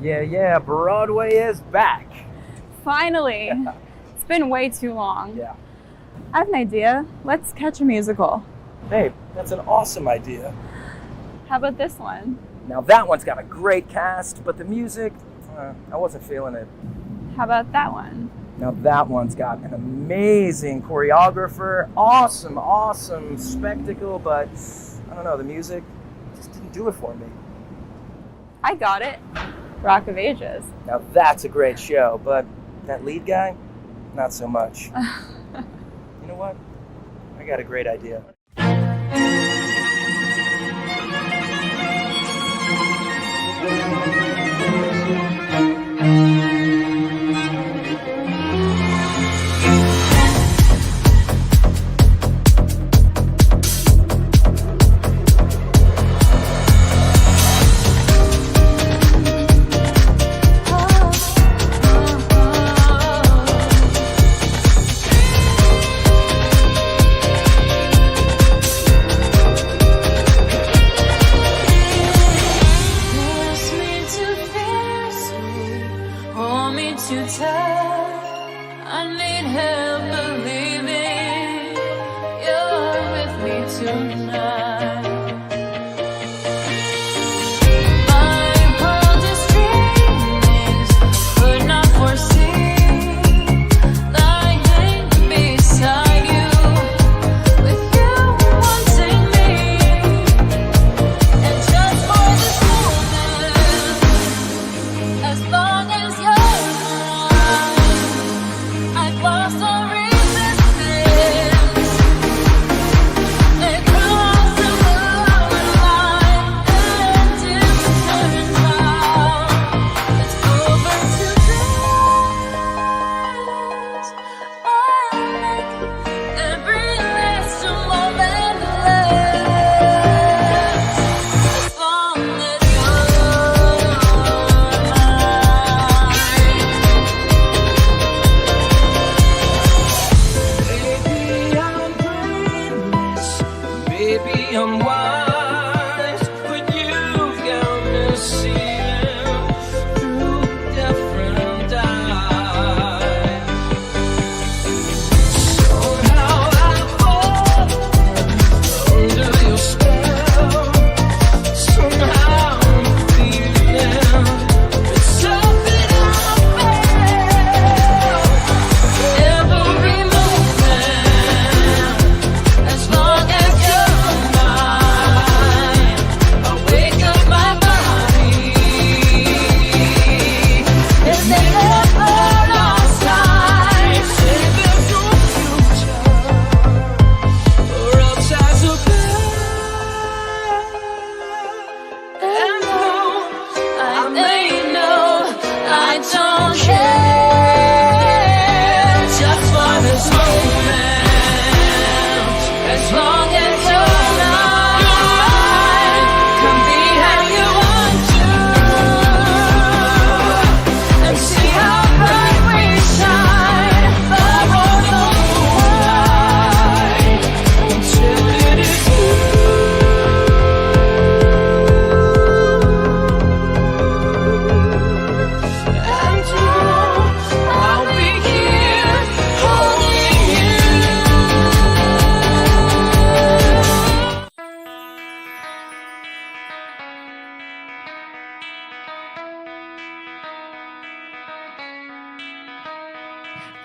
Yeah, yeah, Broadway is back. Finally. It's been way too long. Yeah. I have an idea. Let's catch a musical. Babe, that's an awesome idea. How about this one? Now that one's got a great cast, but the music, I wasn't feeling it. How about that one? Now that one's got an amazing choreographer, awesome spectacle, but I don't know, the music just didn't do it for me. I got it. Rock of Ages. Now that's a great show, but that lead guy, not so much. You know what? I got a great idea.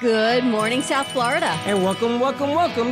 Good morning, South Florida. And welcome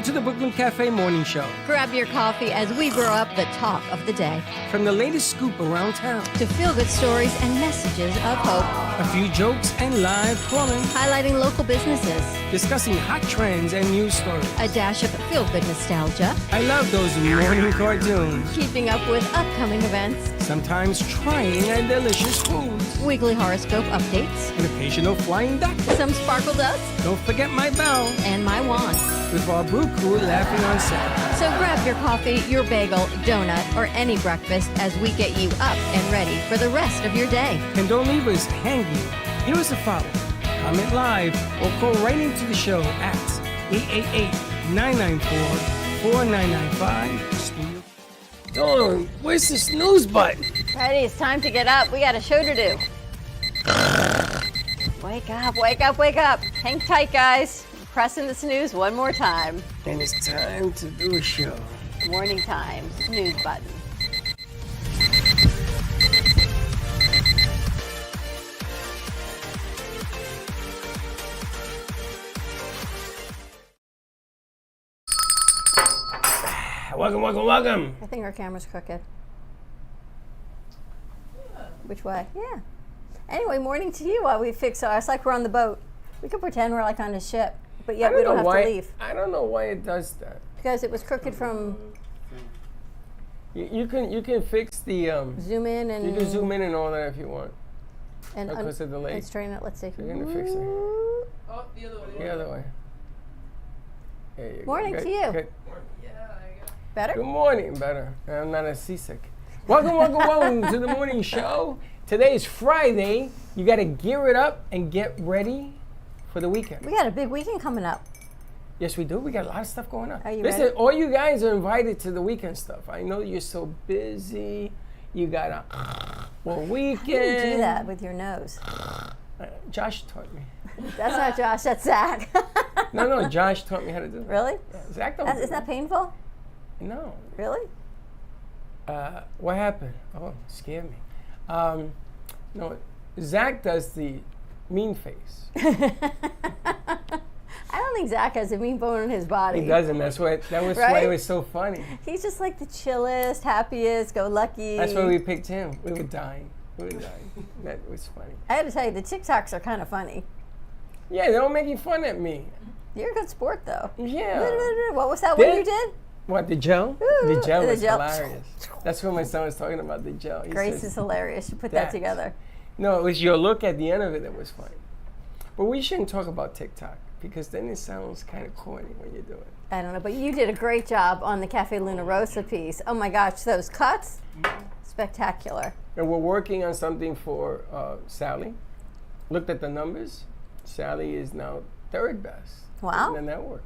to the Brooklyn Cafe Morning Show. Grab your coffee as we brew up the talk of the day. From the latest scoop around town to feel-good stories and messages of hope. A few jokes and live calling. Highlighting local businesses. Discussing hot trends and news stories. A dash of feel-good nostalgia. I love those morning cartoons. Keeping up with upcoming events. Sometimes trying and delicious foods. Weekly horoscope updates. An occasional flying duck. Some sparkle dust. Don't forget my bell. And my wand. With our brew crew laughing on set. So grab your coffee, your bagel, donut, or any breakfast as we get you up and ready for the rest of your day. And don't leave us hanging. Here is a follow. Comment live or call right into the show at 888-994-4995. Dawn, where's the snooze button? Freddie, it's time to get up. We got a show to do. Wake up, wake up, wake up. Hang tight, guys. Pressing the snooze one more time. And it's time to do a show. Morning time, snooze button. Welcome, welcome, welcome. I think our camera's crooked. Which way? Yeah. Anyway, morning to you while we fix ours. It's like we're on the boat. We can pretend we're like on a ship, but yet we don't have to leave. I don't know why it does that. Because it was crooked from You can fix the zoom in and you can zoom in and all that if you want. and because of the lake. and straighten it. Let's see. You're gonna fix it. Oh, the other way. The other way. There you go. Morning Good, to you. good. Yeah, I got Better? Good morning, better. I'm not as seasick. Welcome, welcome, welcome to the morning show. Today is Friday. You got to gear it up and get ready for the weekend. We got a big weekend coming up. Yes, we do. We got a lot of stuff going on. Are you Listen, ready? all you guys are invited to the weekend stuff. I know you're so busy. You got a weekend. You can do that with your nose. Josh taught me. That's not Josh, that's Zach. No, Josh taught me how to do that. Really? Zach don't do Isn't that painful? No. Really? What happened? Oh, scared me. No, Zach does the mean face. I don't think Zach has a mean bone in his body. He doesn't. That was why Right? it was so funny. He's just like the chillest, happiest, go lucky. That's why we picked him. We were dying. That was funny. I had to tell you, the TikToks are kind of funny. Yeah, they don't making fun at me. You're a good sport, though. Yeah. What was that one Did- you did? What, the gel? Ooh, The gel the was gel. hilarious. That's what my son was talking about, the gel. He Grace says, is hilarious. You put that together. No, it was your look at the end of it that was funny. But we shouldn't talk about TikTok because then it sounds kind of corny when you do it. I don't know, but you did a great job on the Cafe Luna Rosa piece. Oh my gosh, those cuts, spectacular. And we're working on something for Sally. Looked at the numbers. Sally is now third best Wow. in the network.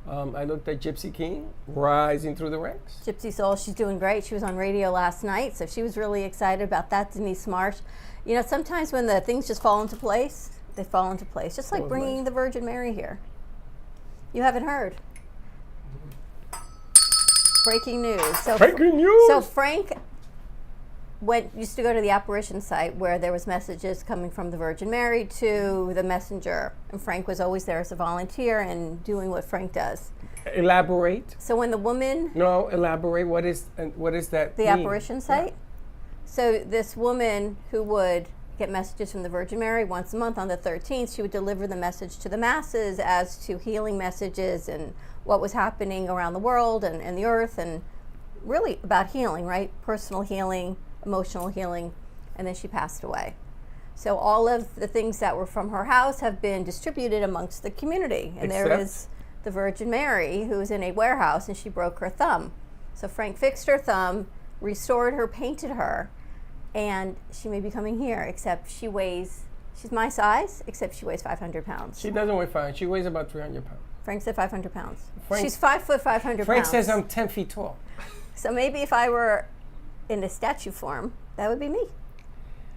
I looked at Gypsy King, rising through the ranks. Gypsy Soul, she's doing great. She was on radio last night, so she was really excited about that. Denise Marsh. You know, sometimes when the things just fall into place, they fall into place. Just like was bringing nice. the Virgin Mary here. You haven't heard. Breaking news. So Breaking news! So Frank used to go to the apparition site where there was messages coming from the Virgin Mary to the messenger, and Frank was always there as a volunteer and doing what Frank does. Elaborate. So when the woman, No, elaborate. What is that? the mean? apparition site, so this woman who would get messages from the Virgin Mary once a month on the 13th, she would deliver the message to the masses as to healing messages and what was happening around the world and the earth, and really about healing, right? Personal healing, emotional healing, and then she passed away. So all of the things that were from her house have been distributed amongst the community. And there Except? is the Virgin Mary who was in a warehouse and she broke her thumb. So Frank fixed her thumb, restored her, painted her, and she may be coming here, except she's my size, except she weighs 500 pounds. She doesn't weigh 500. She weighs about 300 pounds. Frank said 500 pounds. Frank- She's 5 foot, 500 Frank pounds. says I'm 10 feet tall. So maybe if I were in a statue form, that would be me.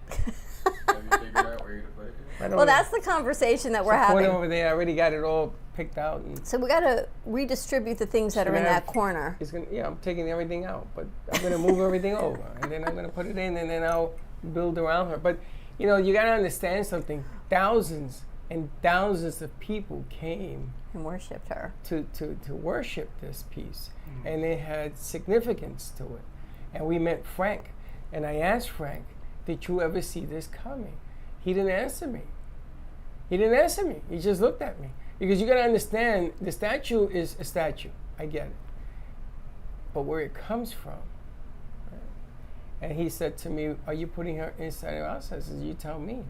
Have you figured out where you're gonna put it? I don't Well, know. that's the conversation that we're The corner having. over there, I already got it all picked out. And So we got to redistribute the things that are in that corner. I'm taking everything out, but I'm going to move everything over, and then I'm going to put it in, and then I'll build around her. But, you know, you got to understand something. Thousands and thousands of people came And worshipped her. to worship this piece, and it had significance to it. And we met Frank, and I asked Frank, did you ever see this coming? He didn't answer me. He just looked at me. Because you got to understand, the statue is a statue. I get it. But where it comes from. Right? And he said to me, are you putting her inside or outside? I said, you tell me.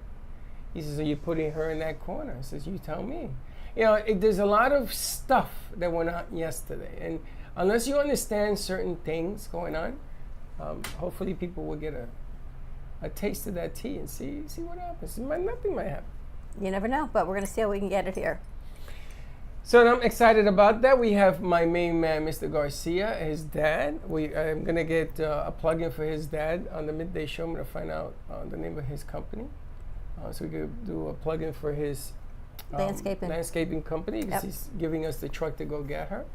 He says, are you putting her in that corner? I says, you tell me. You know, there's a lot of stuff that went on yesterday. And unless you understand certain things going on, hopefully people will get a taste of that tea and see what happens. Nothing might happen. You never know, but we're going to see how we can get it here. So I'm excited about that. We have my main man, Mr. Garcia, his dad. I'm going to get a plug-in for his dad on the midday show. I'm going to find out the name of his company. so we could do a plug-in for his Landscaping. company because Yep. he's giving us the truck to go get her.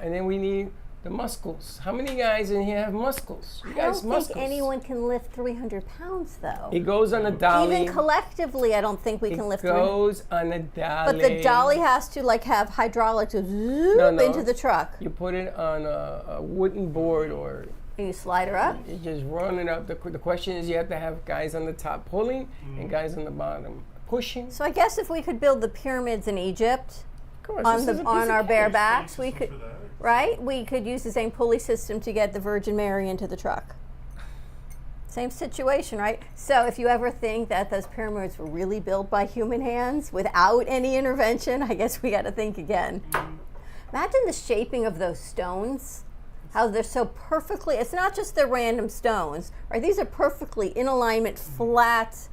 And then we need the muscles. How many guys in here have muscles? You I guys don't muscles. think anyone can lift 300 pounds, though. It goes on a dolly. Even collectively, I don't think we can lift 300. It goes on a dolly. But the dolly has to like have hydraulics to zoop No. into the truck. You put it on a wooden board or And you slide her up. you just run it up. The question is you have to have guys on the top pulling and guys on the bottom pushing. So I guess if we could build the pyramids in Egypt Of course, on this is a piece on of our cake. bare backs, we System could, for that. right? We could use the same pulley system to get the Virgin Mary into the truck. Same situation, right? So if you ever think that those pyramids were really built by human hands without any intervention, I guess we got to think again. Imagine the shaping of those stones. How they're so perfectly, it's not just the random stones, right? These are perfectly in alignment, flat,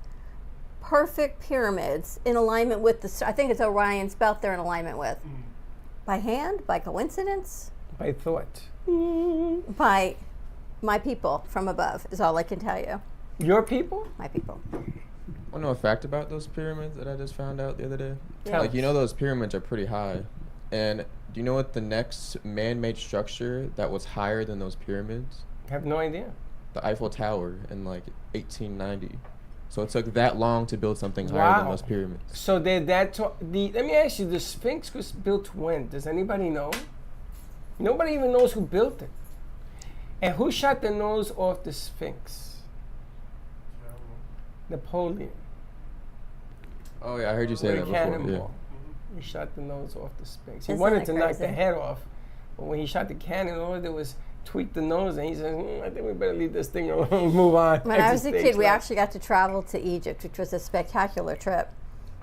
perfect pyramids in alignment with the, I think it's Orion's belt they're in alignment with. By hand, by coincidence, By thought. by my people from above is all I can tell you. Your people? My people. Want to know a fact about those pyramids that I just found out the other day? Tell Like, you us. know those pyramids are pretty high. And do you know what the next man-made structure that was higher than those pyramids? I have no idea. The Eiffel Tower in like 1890. So it took that long to build something higher than Wow. those pyramids. So let me ask you, the Sphinx was built when? Does anybody know? Nobody even knows who built it. And who shot the nose off the Sphinx? Napoleon. Oh yeah, I heard you say With that a before. cannonball. He shot the nose off the Sphinx. He Isn't wanted that to knock the crazy? head off, but when he shot the cannon, all he did was tweak the nose, and he said, I think we better leave this thing alone, move on. When I was Exit a stage kid, we left. actually got to travel to Egypt, which was a spectacular trip.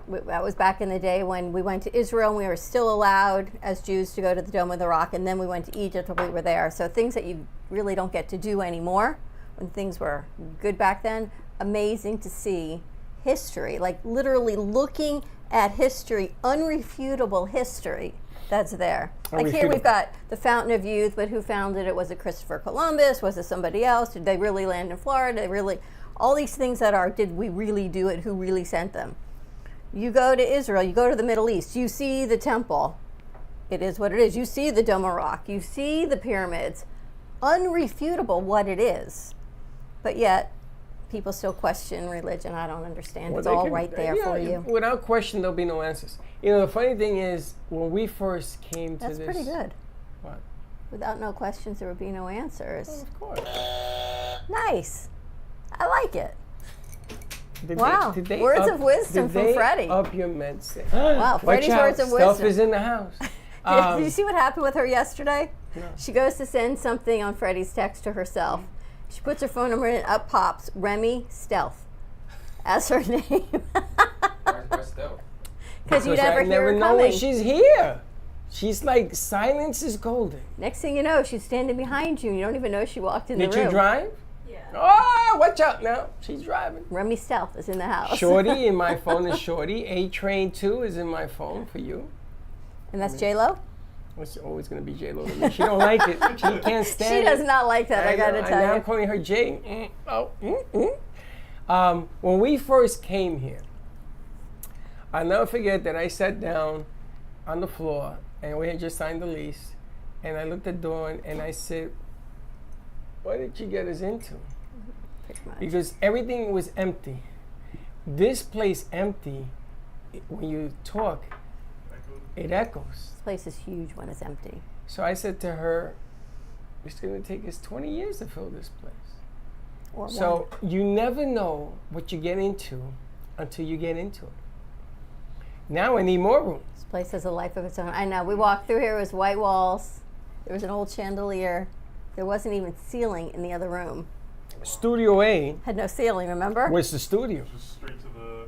That was back in the day when we went to Israel and we were still allowed as Jews to go to the Dome of the Rock, and then we went to Egypt when we were there. So things that you really don't get to do anymore when things were good back then. Amazing to see history, like literally looking at history, unrefutable history that's there. Like here we've Unrefutable. got the Fountain of Youth, but who founded it? Was it Christopher Columbus? Was it somebody else? Did they really land in Florida? Did they really, all these things that are, did we really do it? Who really sent them? You go to Israel, you go to the Middle East, you see the temple. It is what it is. You see the Dome of Rock, you see the pyramids. Unrefutable what it is. But yet, people still question religion. I don't understand. Well, It's they all can- right there yeah, for you. Without question, there'll be no answers. You know, the funny thing is, when we first came to That's this. pretty good. What? Without no questions, there would be no answers. Of course. Nice. I like it. Did Wow. Did they Words up, of wisdom did from they Freddie. Up your medicine. Wow, Watch Freddie's out, words of stuff wisdom. is in the house. Did you see what happened with her yesterday? No. She goes to send something on Freddie's text to herself. She puts her phone number in, up pops Remy Stealth as her name. Why stealth? Because you Because never I hear never her know coming. when she's here. She's like, silence is golden. Next thing you know, she's standing behind you and you don't even know she walked in Did the room. you drive? Yeah. Oh, watch out now. She's driving. Remy Stealth is in the house. Shorty in my phone is Shorty. A Train 2 is in my phone for you. And that's J-Lo? It's always going to be J-Lo to me. She don't like it. She can't stand She it. does not like that, I gotta know, tell now I'm you. calling her J. When we first came here, I'll never forget that I sat down on the floor and we had just signed the lease, and I looked at Dawn and I said, what did you get us into? Pretty much. Because everything was empty. This place empty, when you talk, it echoes. This place is huge when it's empty. So I said to her, it's going to take us 20 years to fill this place. Or So you never know what you get into until you get into it. Now I need more room. This place has a life of its own. I know. We walked through here, it was white walls. There was an old chandelier. There wasn't even ceiling in the other room. Studio A Had no ceiling, remember? was the studio. Just straight to the.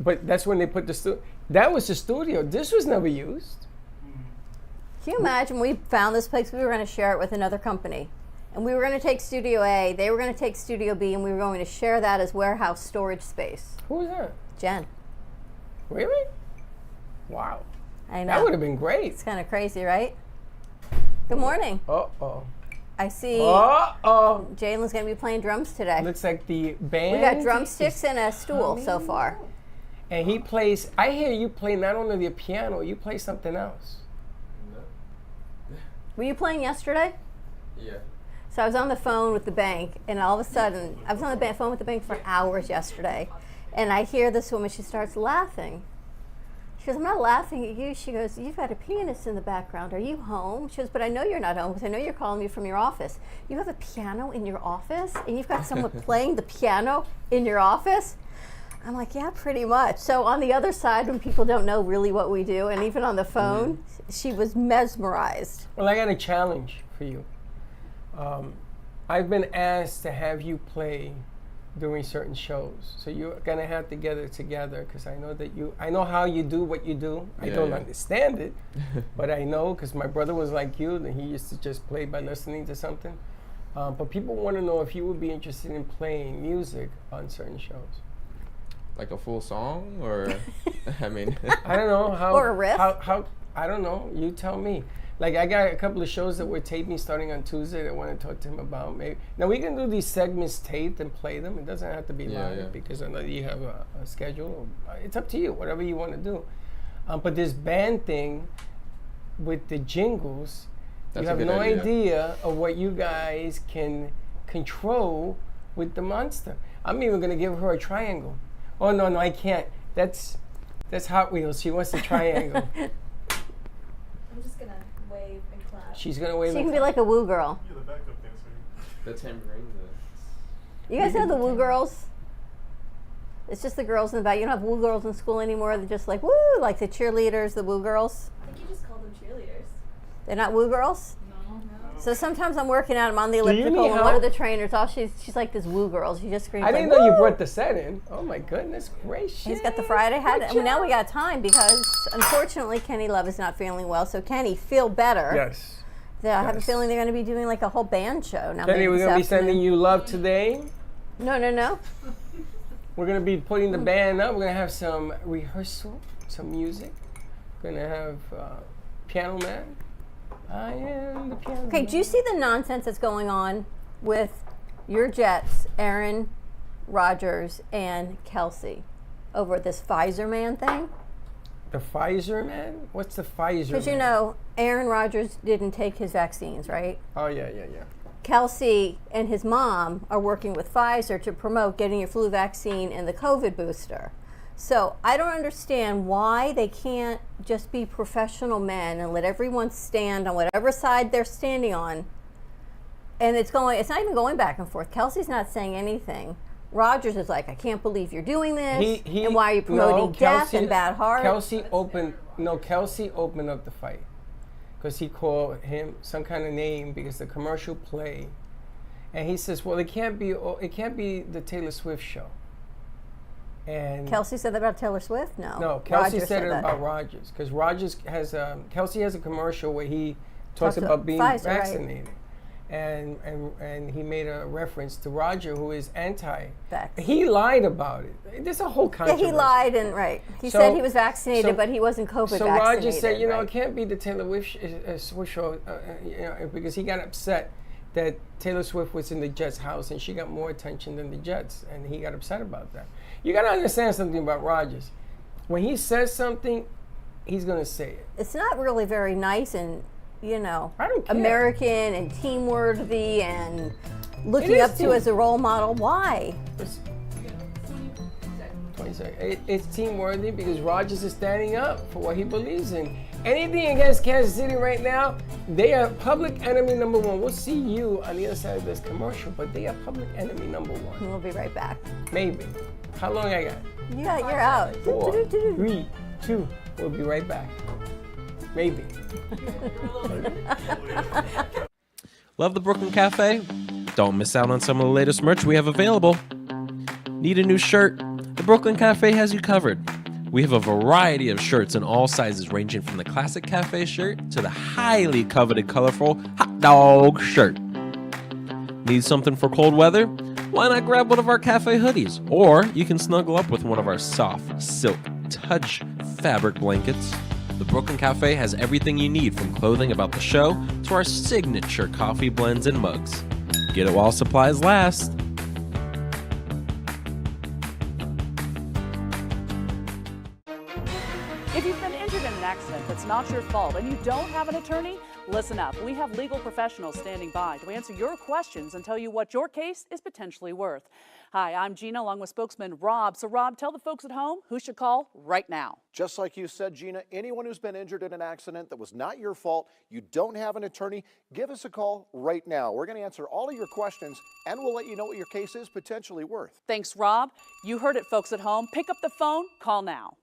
But that's when they put the studio. That was the studio. This was never used. Can you imagine we found this place, we were going to share it with another company. And we were going to take Studio A, they were going to take Studio B, and we were going to share that as warehouse storage space. Who was that? Jen, Really? Wow. I know. That would have been great. It's kind of crazy, right? Good morning. Uh-oh. I see Uh-oh. Jalen's going to be playing drums today. Looks like the band. We got drumsticks and a stool so far. And he plays, I hear you play not only the piano, you play something else. Were you playing yesterday? Yeah. So I was on the phone with the bank, and all of a sudden, I was on the phone with the bank for hours yesterday, and I hear this woman, she starts laughing. She goes, I'm not laughing at you. She goes, you've got a pianist in the background. Are you home? She goes, but I know you're not home because I know you're calling me from your office. You have a piano in your office? And you've got someone playing the piano in your office? I'm like, yeah, pretty much. So on the other side, when people don't know really what we do, and even on the phone, she was mesmerized. Well, I got a challenge for you. I've been asked to have you play during certain shows. So you're gonna have to get it together because I know that I know how you do what you do. I don't understand it, but I know because my brother was like you, and he used to just play by listening to something. But people want to know if you would be interested in playing music on certain shows. Like a full song, or I mean, I don't know how. Or a riff? How I don't know. You tell me. Like I got a couple of shows that we're taping starting on Tuesday that I want to talk to him about. Maybe now we can do these segments taped and play them. It doesn't have to be live because I know you have a schedule. It's up to you, whatever you want to do. But this band thing with the jingles, That's you have a good no idea. idea of what you guys can control with the monster. I'm even gonna give her a triangle. Oh no, I can't. That's Hot Wheels. She wants a triangle. I'm just gonna wave and clap. She's gonna wave. She and can be clap. like a woo girl. You're the backup dancer. the tambourine. You guys know the woo girls? It's just the girls in the back. You don't have woo girls in school anymore. They're just like woo, like the cheerleaders, the woo girls. I think you just called them cheerleaders. They're not woo girls? No. So sometimes I'm working out, I'm on the you elliptical, need and one help? of the trainers, she's like this woo girl. She just screams I didn't like, know you "Woo!" brought the set in. Oh my goodness gracious. He's got the Friday hat. I mean, now we got time because unfortunately Kenny Love is not feeling well. So Kenny, feel better. Yes. I have a Yes. feeling they're going to be doing like a whole band show now. Kenny, maybe we're this gonna be afternoon. sending you love today. No. We're gonna be putting the band up. We're gonna have some rehearsal, some music. We're gonna have Piano Man. I am the piano Okay, man. do you see the nonsense that's going on with your Jets, Aaron Rodgers and Kelsey, over this Pfizer man thing? The Pfizer Man? What's the Pfizer Because you Man? know, Aaron Rodgers didn't take his vaccines, right? Oh yeah. Kelsey and his mom are working with Pfizer to promote getting your flu vaccine and the COVID booster. So I don't understand why they can't just be professional men and let everyone stand on whatever side they're standing on. And it's not even going back and forth. Kelsey's not saying anything. Rodgers is like, I can't believe you're doing this. And why are you promoting death and bad heart? Kelsey opened up the fight because he called him some kind of name because the commercial play, and he says, well, it can't be the Taylor Swift show. And Kelsey said that about Taylor Swift? no, Kelsey Rodgers said it that. about Rodgers because Rodgers has Kelsey has a commercial where he talks Talks about about being Pfizer, right. vaccinated. And he made a reference to Roger, who is anti-vax. He lied about it. There's a whole Yeah, controversy. he lied and right. He So- said he was vaccinated, so- but he wasn't COVID So vaccinated. Roger said, you know, right? it can't be the Taylor Swift show, because he got upset that Taylor Swift was in the Jets' house and she got more attention than the Jets, and he got upset about that. You got to understand something about Rodgers. When he says something, he's going to say it. It's not really very nice and, you know, I don't care. American and team worthy and looking It is up to team- as a role model. Why? It's 20 seconds. It's team worthy because Rodgers is standing up for what he believes in. Anything against Kansas City right now, they are public enemy number one. We'll see you on the other side of this commercial, but they are public enemy number one. We'll be right back. Maybe. How long I got? Yeah, you're out. 4, 3, 2. We'll be right back. Maybe. Love the Brooklyn Cafe? Don't miss out on some of the latest merch we have available. Need a new shirt? The Brooklyn Cafe has you covered. We have a variety of shirts in all sizes, ranging from the classic cafe shirt to the highly coveted colorful hot dog shirt. Need something for cold weather? Why not grab one of our cafe hoodies? Or you can snuggle up with one of our soft silk touch fabric blankets. The Brooklyn Cafe has everything you need, from clothing about the show to our signature coffee blends and mugs. Get it while supplies last. If you've been injured in an accident that's not your fault and you don't have an attorney, listen up. We have legal professionals standing by to answer your questions and tell you what your case is potentially worth. Hi, I'm Gina, along with spokesman Rob. So Rob, tell the folks at home who should call right now. Just like you said, Gina, anyone who's been injured in an accident that was not your fault, you don't have an attorney, give us a call right now. We're going to answer all of your questions, and we'll let you know what your case is potentially worth. Thanks, Rob. You heard it, folks at home. Pick up the phone, call now.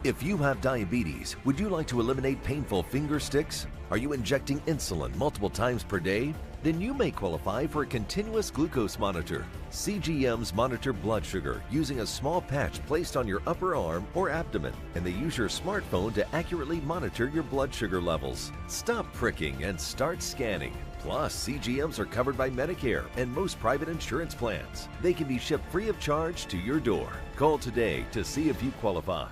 If you have diabetes, would you like to eliminate painful finger sticks? Are you injecting insulin multiple times per day? Then you may qualify for a continuous glucose monitor. CGMs monitor blood sugar using a small patch placed on your upper arm or abdomen, and they use your smartphone to accurately monitor your blood sugar levels. Stop pricking and start scanning. Plus, CGMs are covered by Medicare and most private insurance plans. They can be shipped free of charge to your door. Call today to see if you qualify.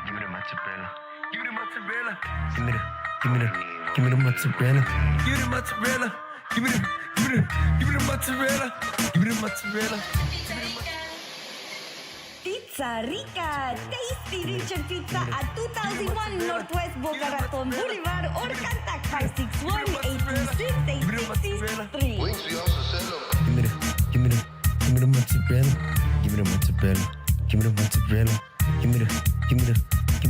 Give me the mozzarella. Give me the mozzarella. Give me the mozzarella. Give me the mozzarella. Give me the mozzarella. Give me the mozzarella. Pizza Rica, tasty Richard Pizza at 2001 Northwest Boca Raton Boulevard or contact 561-826-8663. Give me the mozzarella. Give me the mozzarella. Give me the mozzarella. Give me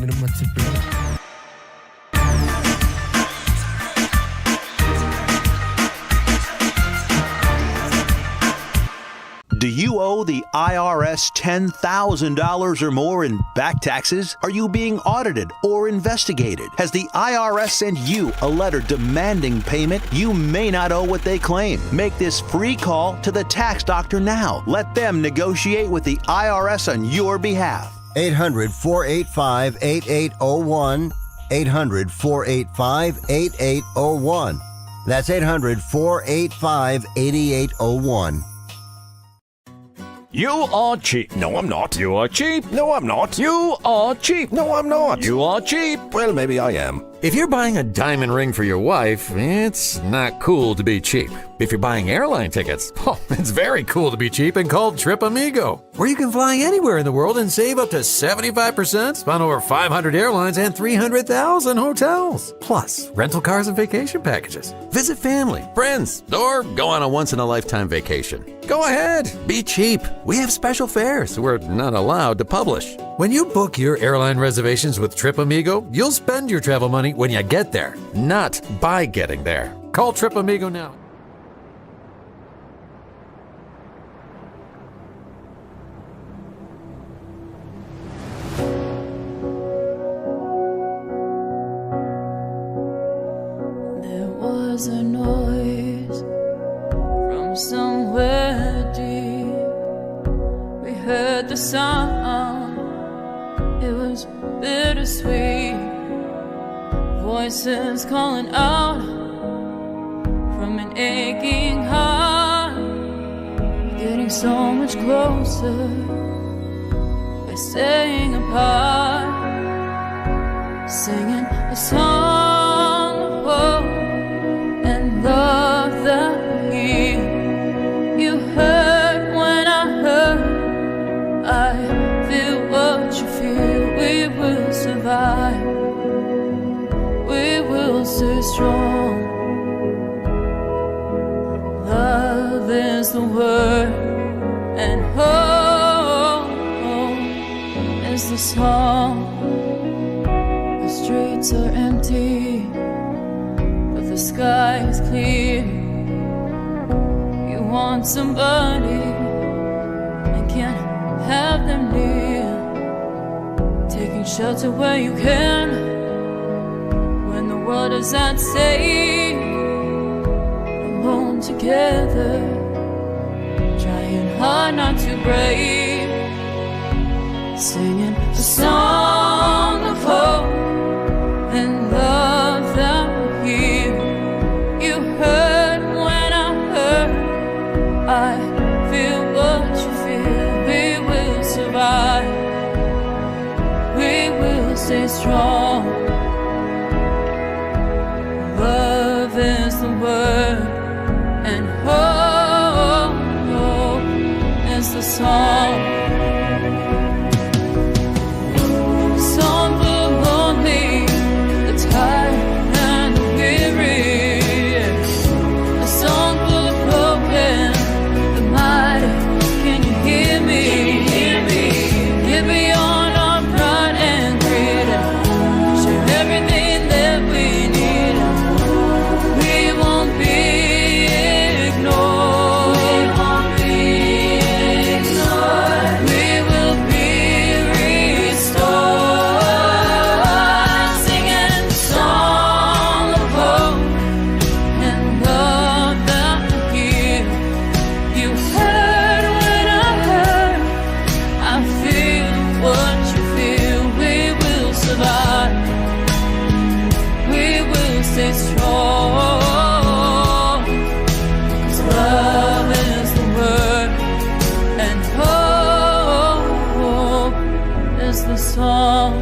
the mozzarella. Do you owe the IRS $10,000 or more in back taxes? Are you being audited or investigated? Has the IRS sent you a letter demanding payment? You may not owe what they claim. Make this free call to the tax doctor now. Let them negotiate with the IRS on your behalf. 800-485-8801. 800-485-8801. That's 800-485-8801. You are cheap. No, I'm not. You are cheap. No, I'm not. You are cheap. No, I'm not. You are cheap. Well, maybe I am. If you're buying a diamond ring for your wife, it's not cool to be cheap. If you're buying airline tickets, it's very cool to be cheap and called Trip Amigo, where you can fly anywhere in the world and save up to 75% on over 500 airlines and 300,000 hotels. Plus, rental cars and vacation packages. Visit family, friends, or go on a once-in-a-lifetime vacation. Go ahead, be cheap. We have special fares we're not allowed to publish. When you book your airline reservations with Trip Amigo, you'll spend your travel money when you get there, not by getting there. Call Trip Amigo now. There was a noise from somewhere deep. We heard the sound. It was bittersweet. Voices calling out from an aching heart, getting so much closer by staying apart, singing a song of hope and love that you heard when I heard. I feel what you feel. We will survive. We will stay strong. Love is the word, and hope is the song. The streets are empty, but the sky is clear. You want somebody and can't have them near. Taking shelter where you can. The world is at stake, alone together, trying hard not to break, singing a song of hope and love that will heal. You heard when I heard. I feel what you feel. We will survive. We will stay strong. is the word, and hope is the song. Song for the lonely, the tired and the weary. A song for the broken, the mighty. Can you hear me? Get beyond our pride and greed, share everything that we need. We won't be ignored. We won't be ignored. We will be restored. Singing the song of hope and love that we give. You heard what I heard. I feel what you feel. We will survive. We will stay strong. 'Cause love is the word, and hope is the song.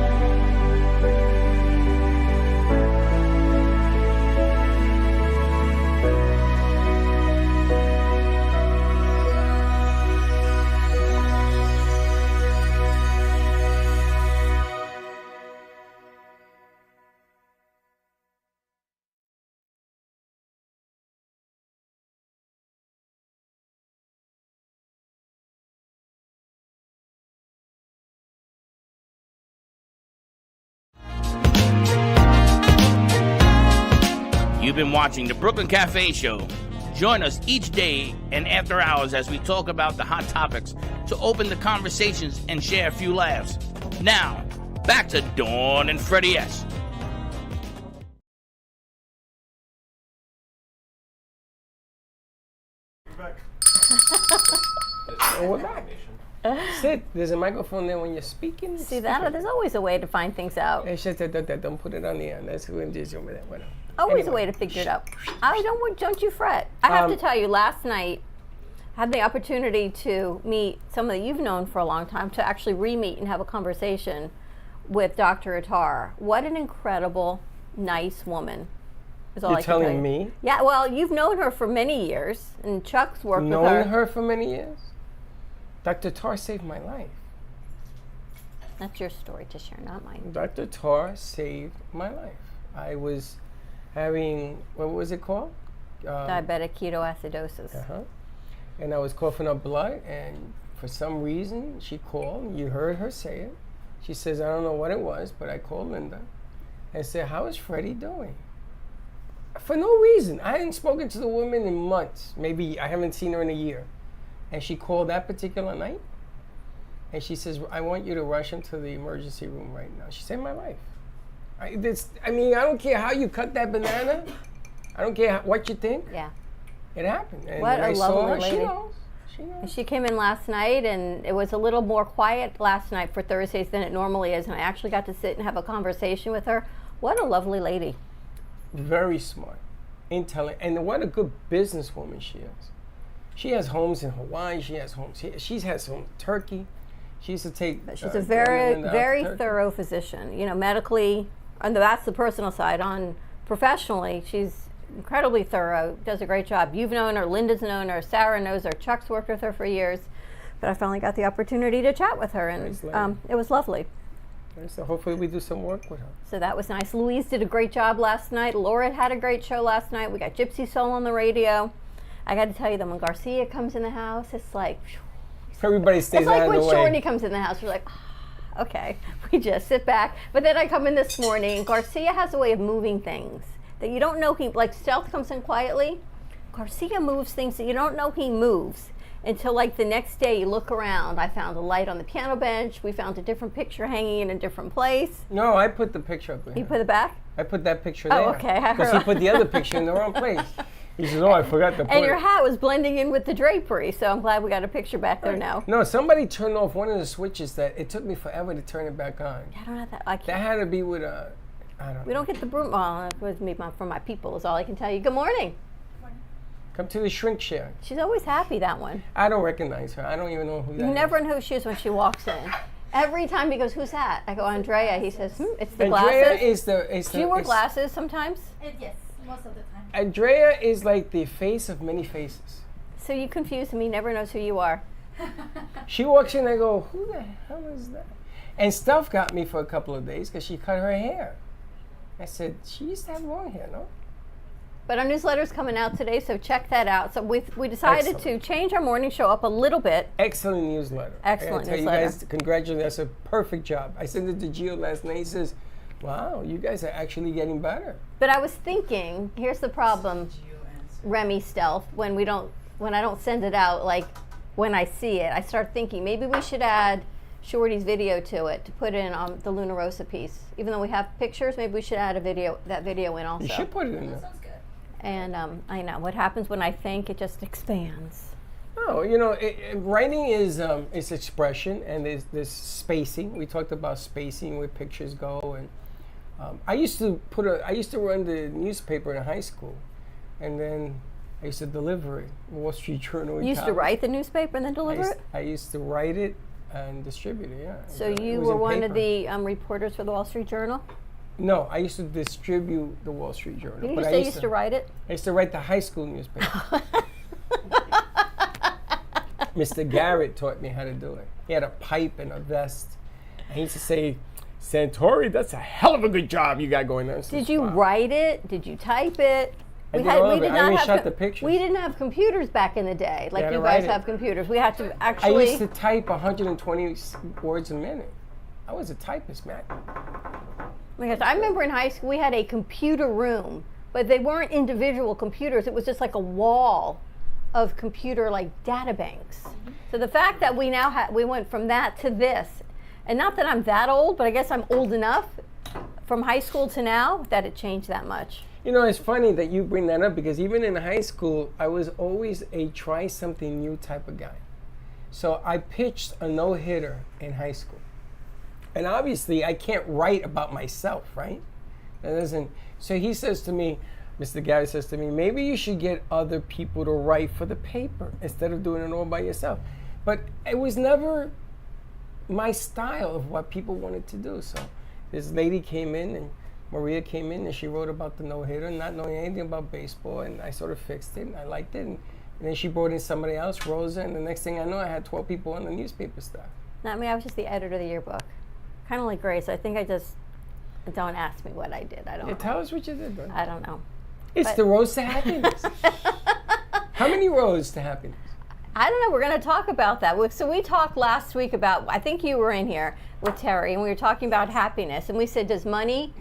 You've been watching the Brooklyn Cafe Show. Join us each day and after hours as we talk about the hot topics to open the conversations and share a few laughs. Now, back to Dawn and Freddie S. And we're back. Sit. There's a microphone there when you're speaking. See that? There's always a way to find things out. It's just that don't put it on the end. That's when just over there. Bueno. Always Anyway. a way to figure it out. Don't you fret. I have to tell you, last night I had the opportunity to meet someone that you've known for a long time, to actually re-meet and have a conversation with Dr. Attar. What an incredible, nice woman. Is all You're I can tell telling you. me? Yeah, well, you've known her for many years, and Chuck's worked with her. Known her for many years? Dr. Tar saved my life. That's your story to share, not mine. Dr. Tar saved my life. I was having, what was it called? Diabetic ketoacidosis. And I was coughing up blood, and for some reason, she called. You heard her say it. She says, I don't know what it was, but I called Linda and said, how is Freddie doing? For no reason. I hadn't spoken to the woman in months. Maybe I haven't seen her in a year. And she called that particular night, and she says, I want you to rush into the emergency room right now. She saved my life. I don't care how you cut that banana. I don't care what you think. Yeah. It happened. And What when a I saw lovely her, lady. She knows. And she came in last night, and it was a little more quiet last night for Thursdays than it normally is, and I actually got to sit and have a conversation with her. What a lovely lady. Very smart, intelligent, and what a good businesswoman she is. She has homes in Hawaii. She has homes here. She's had some in Turkey. She used to take. She's a Linda very, out to very Turkey. thorough physician. You know, medically, and that's the personal side. On professionally, she's incredibly thorough. Does a great job. You've known her. Linda's known her. Sarah knows her. Chuck's worked with her for years. But I finally got the opportunity to chat with her, and it was lovely. So hopefully we do some work with her. So that was nice. Louise did a great job last night. Laura had a great show last night. We got Gypsy Soul on the radio. I got to tell you that when Garcia comes in the house, it's like, Everybody stays it's like out of when the way. Shorty comes in the house, we're like, okay, we just sit back. But then I come in this morning, and Garcia has a way of moving things that you don't know like Stealth comes in quietly. Garcia moves things that you don't know he moves until like the next day you look around. I found a light on the piano bench. We found a different picture hanging in a different place. No, I put the picture up there. You put it back? I put that picture Oh, there. okay. Because he put the other picture in the wrong place. He says, oh, I forgot to put And your it. hat was blending in with the drapery, so I'm glad we got a picture back there now. No, somebody turned off one of the switches that it took me forever to turn it back on. I don't have that. I can't. That had to be with a, I don't know. We don't get the broom. Well, it was me from my people is all I can tell you. Good morning. Come to the shrink share. She's always happy, that one. I don't recognize her. I don't even know who that You is. never know who she is when she walks in. Every time he goes, who's that? I go, Andrea. He says, it's the Andrea glasses. is the. Do you wear glasses sometimes? Yes. Most of the time. Andrea is like the face of many faces. So you confuse him. He never knows who you are. She walks in, I go, who the hell is that? And Steph got me for a couple of days because she cut her hair. I said, she used to have long hair, no? But our newsletter's coming out today, so check that out. So we decided to change our morning show up a little bit. Excellent newsletter. Excellent I gotta newsletter. tell you guys, congratulations, that's a perfect job. I sent it to Gio last night. He says, wow, you guys are actually getting better. But I was thinking, here's the problem, Remy Stealth, when I don't send it out, like when I see it, I start thinking maybe we should add Shorty's video to it to put in on the Luna Rosa piece. Even though we have pictures, maybe we should add that video in also. You should put it in there. Sounds good. And I know what happens when I think, it just expands. No, writing is it's expression, and there's spacing. We talked about spacing where pictures go, and I used to run the newspaper in high school, and then I used to deliver it, Wall Street Journal. You used to write the newspaper and then deliver it? I used to write it and distribute it. Yeah. So you were one of the reporters for the Wall Street Journal? No, I used to distribute the Wall Street Journal. Didn't you say you used to write it? I used to write the high school newspaper. Mr. Garrett taught me how to do it. He had a pipe and a vest. And he used to say, Santori, that's a hell of a good job you got going on. Did you write it? Did you type it? I did all of it. I even shot the pictures. We didn't have computers back in the day, like you guys have computers. We had to I actually. used to type 120 words a minute. I was a typist, man. Because I remember in high school we had a computer room, but they weren't individual computers. It was just like a wall of computer like data banks. So the fact that we now we went from that to this, and not that I'm that old, but I guess I'm old enough from high school to now that it changed that much. You know, it's funny that you bring that up because even in high school, I was always a try something new type of guy. So I pitched a no-hitter in high school. And obviously, I can't write about myself, right? That doesn't. So he says to me, Mr. Gary says to me, maybe you should get other people to write for the paper instead of doing it all by yourself. But it was never my style of what people wanted to do. So this lady came in, and Maria came in, and she wrote about the no-hitter, not knowing anything about baseball, and I sort of fixed it, and I liked it. And then she brought in somebody else, Rosa, and the next thing I know, I had 12 people on the newspaper staff. I mean, I was just the editor of the yearbook. Kind of like Grace. I think don't ask me what I did. I don't know. Tell us what you did, bro. I don't know. It's the road to happiness. How many roads to happiness? I don't know. We're going to talk about that. So we talked last week about, I think you were in here with Terry, and we were talking about happiness. And we said, does money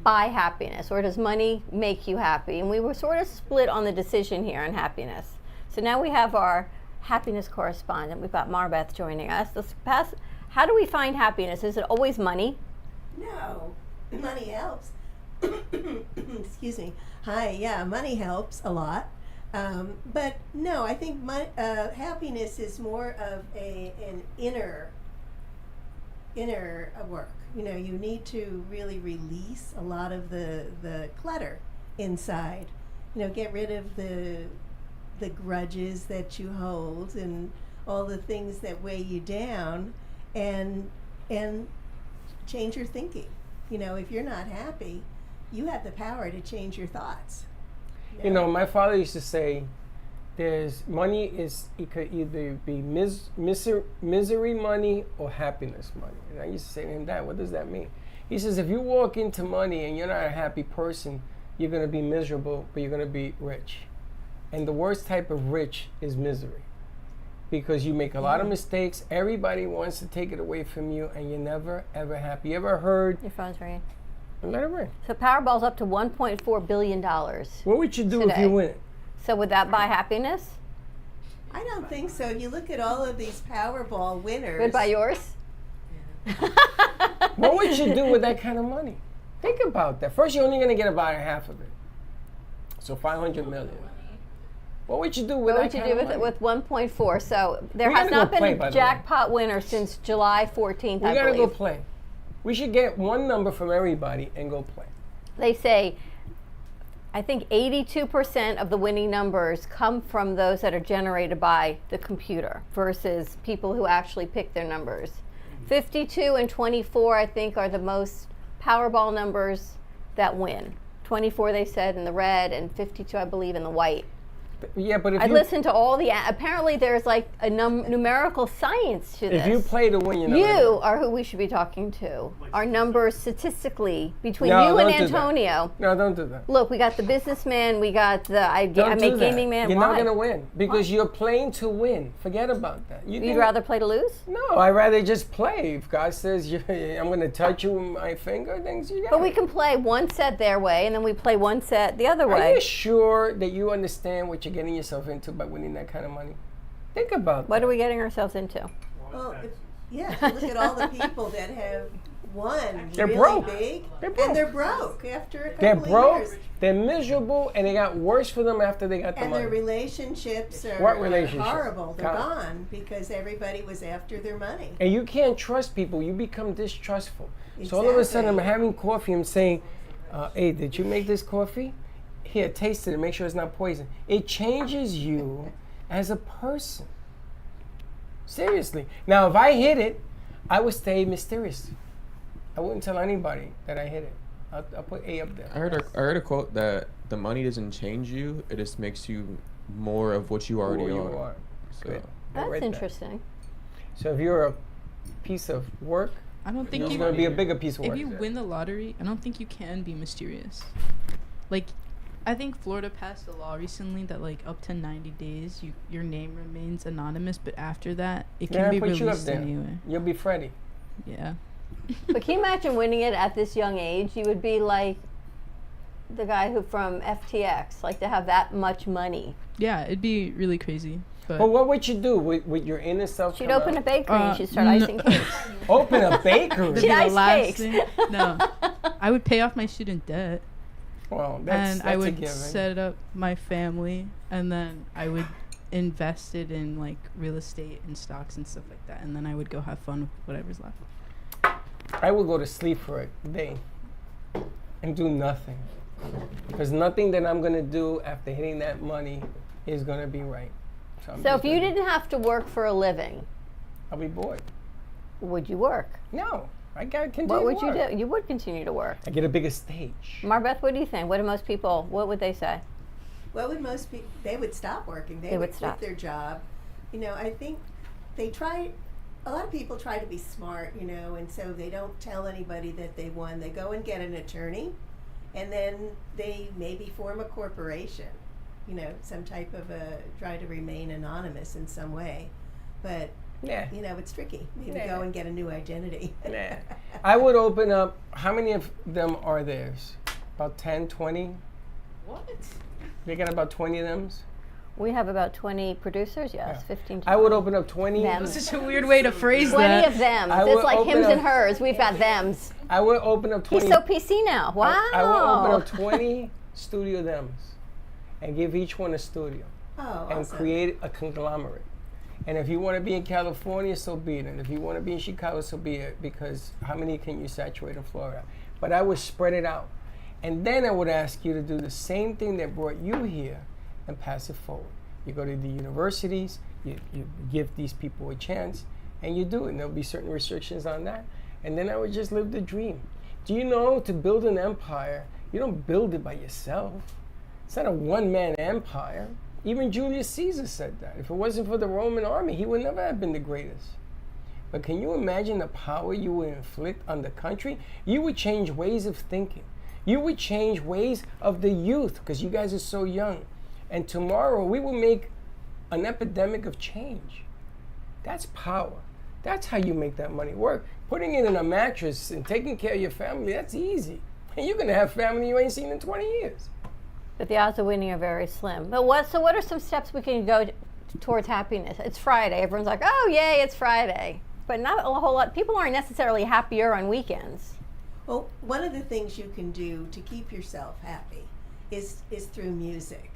buy happiness, or does money make you happy? And we were sort of split on the decision here on happiness. So now we have our happiness correspondent. We've got Marbeth joining us. How do we find happiness? Is it always money? No, money helps. Excuse me. Hi, yeah, money helps a lot. But no, I think happiness is more of an inner work. You know, you need to really release a lot of the clutter inside. You know, get rid of the grudges that you hold and all the things that weigh you down, and change your thinking. You know, if you're not happy, you have the power to change your thoughts. You know, my father used to say, it could either be misery money or happiness money. And I used to say to him, Dad, what does that mean? He says, if you walk into money and you're not a happy person, you're going to be miserable, but you're going to be rich. And the worst type of rich is misery, because you make a lot of mistakes. Everybody wants to take it away from you, and you're never, ever happy. You ever heard? Your phone's ringing. Let it ring. So Powerball's up to $1.4 billion. What would you do today. if you win it? So would that buy happiness? I don't think so. You look at all of these Powerball winners. Would buy yours? What would you do with that kind of money? Think about that. First, you're only going to get about half of it. So $500 million. What would you do with that kind of money? What would you do with it with 1.4? So there has not been a jackpot winner since July 14th, I believe. We got to go play. We should get one number from everybody and go play. They say, I think 82% of the winning numbers come from those that are generated by the computer versus people who actually pick their numbers. 52 and 24, I think, are the most Powerball numbers that win. 24 they said in the red, and 52 I believe in the white. Yeah, but if I you listened to all the. Apparently, there's like a numerical science to this. if you play to win, you're not gonna You are who we should be talking to. Our numbers statistically between No, you and don't do that. Antonio. No, don't do that. Look, we got the businessman. We got the I Don't do make that. gaming man. You're Why? not gonna win because you're playing to win. Forget about that. You'd rather play to lose? No, I'd rather just play. If God says I'm going to touch you with my finger, then you got But it. we can play one set their way, and then we play one set the other Are way. you sure that you understand what you're getting yourself into by winning that kind of money? Think about What are we getting ourselves into? Well, yeah, if you look at all the people that have won They're really broke. big, They're broke. and they're broke after a couple They're of broke, years. they're miserable, and it got worse for them after they got the And money. their relationships are, What are relationship? horrible. They're God. gone because everybody was after their money. And you can't trust people. You become distrustful. So all of a sudden, I'm having coffee. I'm saying, hey, did you make this coffee? Here, taste it and make sure it's not poison. It changes you as a person. Seriously. Now, if I hit it, I would stay mysterious. I wouldn't tell anybody that I hit it. I'll put A up there. I heard a quote that the money doesn't change you; it just makes you more of what you already Who you are. are. So Good. That's read that. interesting. So if you're a piece of work, I don't think you're you going to be a bigger piece of work. If you win the lottery, I don't think you can be mysterious. Like, I think Florida passed a law recently that like up to 90 days, your name remains anonymous, but after that, it can Yeah, be put you up released there. anyway. You'll be Freddie. Yeah. But can you imagine winning it at this young age? You would be like the guy who from FTX, like to have that much money. Yeah, it'd be really crazy. But what would you do with your inner self? She'd come open out? a bakery and she'd start icing cakes. Open a bakery? That'd She'd be the ice last cakes. thing. No, I would pay off my student debt. Well, that's and I a would given. set up my family, and then I would invest it in like real estate and stocks and stuff like that, and then I would go have fun with whatever's left. I would go to sleep for a day and do nothing. Because nothing that I'm going to do after hitting that money is going to be right. I'm So just if you gonna- didn't have to work for a living, I'll be bored. would you work? No, I got to continue What would to you work. do? You would continue to work. I get a bigger stage. Marbeth, what do you think? What do most people, what would they say? What would most people? They would stop working. They They would would stop. quit their job. You know, I think they try. A lot of people try to be smart, you know, and so they don't tell anybody that they won. They go and get an attorney, and then they maybe form a corporation. You know, some type of try to remain anonymous in some way. But Yeah. you know, it's tricky. Maybe Yeah. go and get a new identity. Nah. I would open up, how many of them are theirs? About 10, 20? What? They got about 20 of them? We have about 20 producers, yes, Yeah. 15 to I would 20. open up 20. Them. That's such a weird way to phrase 20 that. of them. I It's would like open hims up- and hers. We've got thems. I would open up 20. He's so PC now. Wow. I would open up 20 studio thems and give each one a studio Oh, and awesome. create a conglomerate. And if you want to be in California, so be it. And if you want to be in Chicago, so be it. Because how many can you saturate in Florida? But I would spread it out. And then I would ask you to do the same thing that brought you here and pass it forward. You go to the universities, you give these people a chance, and you do it. And there'll be certain restrictions on that. And then I would just live the dream. Do you know, to build an empire, you don't build it by yourself. It's not a one-man empire. Even Julius Caesar said that. If it wasn't for the Roman army, he would never have been the greatest. But can you imagine the power you would inflict on the country? You would change ways of thinking. You would change ways of the youth, because you guys are so young. And tomorrow, we will make an epidemic of change. That's power. That's how you make that money work. Putting it in a mattress and taking care of your family, that's easy. And you're going to have family you ain't seen in 20 years. But the odds of winning are very slim. But what are some steps we can go towards happiness? It's Friday. Everyone's like, oh, yay, it's Friday. But not a whole lot. People aren't necessarily happier on weekends. Well, one of the things you can do to keep yourself happy is through music.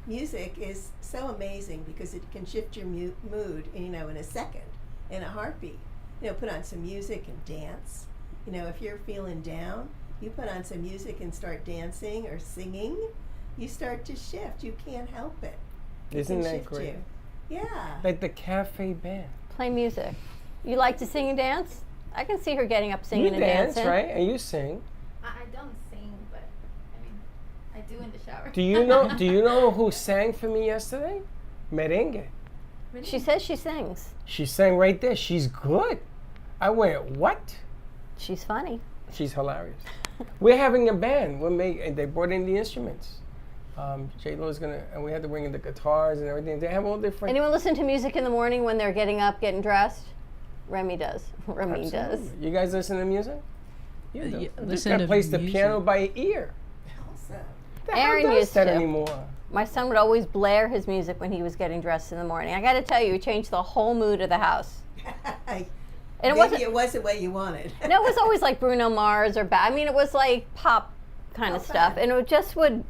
Music is so amazing because it can shift your mood, you know, in a second, in a heartbeat. You know, put on some music and dance. You know, if you're feeling down, you put on some music and start dancing or singing. You start to shift. You can't help it. It Isn't can that shift great? you. Yeah. Like the cafe band. Play music. You like to sing and dance? I can see her getting up singing You and dance, dancing. right? And you sing. I don't sing, but I mean, can't do in the shower. Do you know who sang for me yesterday? Merengue. She says she sings. She sang right there. She's good. I went, what? She's funny. She's hilarious. We're having a band. They brought in the instruments. J-Lo's gonna, and we had to bring in the guitars and everything. They have all different. Anyone listen to music in the morning when they're getting up, getting dressed? Remy does. Remy does. You guys listen to music? You do. Yeah, You just listen gotta to place the music. piano by ear. Aaron does used that to. anymore? My son would always blare his music when he was getting dressed in the morning. I got to tell you, it changed the whole mood of the house. And Maybe it wasn't what you wanted. No, it was always like Bruno Mars or I mean, it was like pop kind of stuff, and it just would